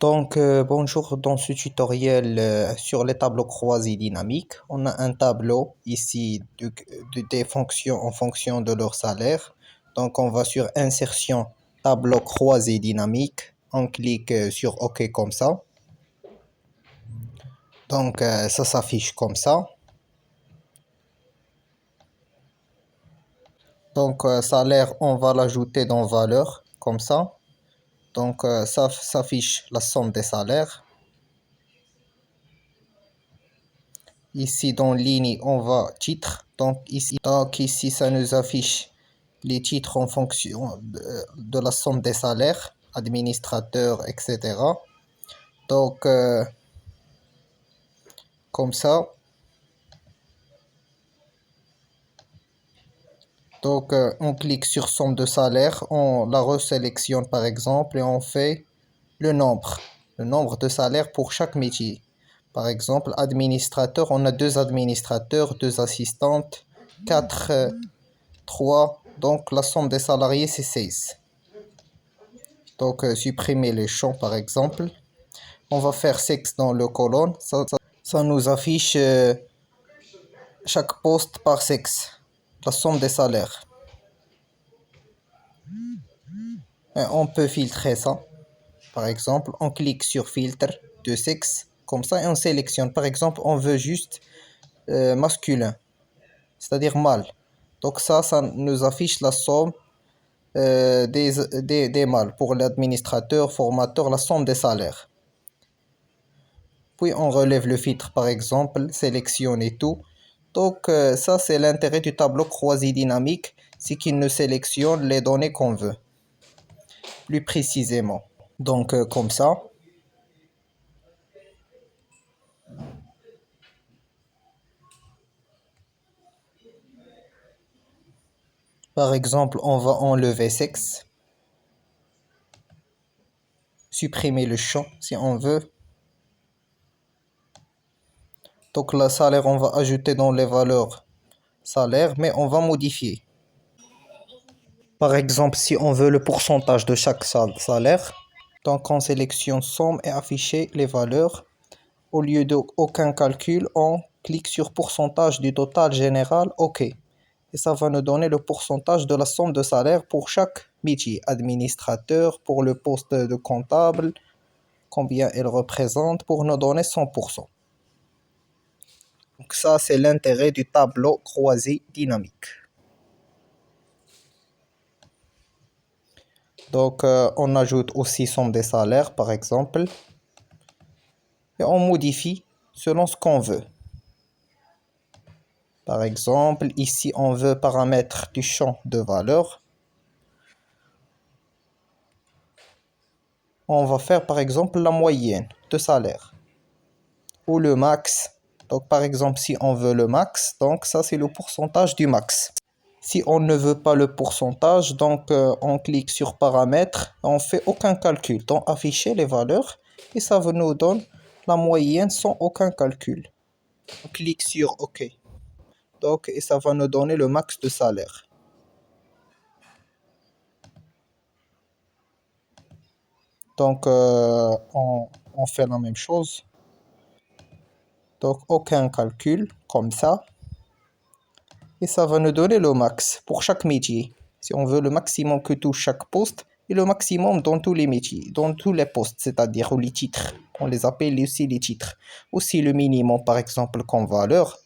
Bonjour, dans ce tutoriel sur les tableaux croisés dynamiques, on a un tableau ici des fonctions en fonction de leur salaire. Donc on va sur insertion tableau croisé dynamique, on clique sur OK comme ça. Ça s'affiche comme ça. Salaire, on va l'ajouter dans valeur comme ça. Ça s'affiche la somme des salaires. Ici dans ligne, on va titre. Ici, ça nous affiche les titres en fonction de la somme des salaires, administrateur, etc. Comme ça. On clique sur somme de salaire, on la resélectionne par exemple et on fait le nombre de salaires pour chaque métier. Par exemple, administrateur, on a 2 administrateurs, 2 assistantes, 4, 3. Donc la somme des salariés c'est 16. Supprimer les champs par exemple. On va faire sexe dans le colonne. Ça nous affiche chaque poste par sexe, la somme des salaires. Et on peut filtrer ça. Par exemple, on clique sur filtre de sexe, comme ça, et on sélectionne. Par exemple, on veut juste masculin, c'est-à-dire mâle. Donc ça nous affiche la somme des mâles. Pour l'administrateur, formateur, la somme des salaires. Puis on relève le filtre, par exemple, sélectionne et tout. Ça, c'est l'intérêt du tableau croisé dynamique, c'est qu'il nous sélectionne les données qu'on veut, plus précisément. Comme ça. Par exemple, on va enlever sexe, supprimer le champ si on veut. Donc le salaire, on va ajouter dans les valeurs salaire, mais on va modifier. Par exemple, si on veut le pourcentage de chaque salaire, donc on sélectionne somme et afficher les valeurs. Au lieu d'aucun calcul, on clique sur pourcentage du total général, OK. Et ça va nous donner le pourcentage de la somme de salaire pour chaque métier. Administrateur, pour le poste de comptable, combien il représente, pour nous donner 100%. Donc ça, c'est l'intérêt du tableau croisé dynamique. On ajoute aussi somme des salaires, par exemple. Et on modifie selon ce qu'on veut. Par exemple, ici, on veut paramètre du champ de valeur. On va faire, par exemple, la moyenne de salaire. Ou le max. Donc, par exemple, si on veut le max, donc ça, c'est le pourcentage du max. Si on ne veut pas le pourcentage, on clique sur paramètres, on fait aucun calcul. Donc, afficher les valeurs et ça nous donne la moyenne sans aucun calcul. On clique sur OK. Et ça va nous donner le max de salaire. On fait la même chose. Aucun calcul, comme ça. Et ça va nous donner le max pour chaque métier. Si on veut le maximum que touche chaque poste, et le maximum dans tous les métiers, dans tous les postes, c'est-à-dire les titres. On les appelle aussi les titres. Aussi le minimum, par exemple, comme valeur.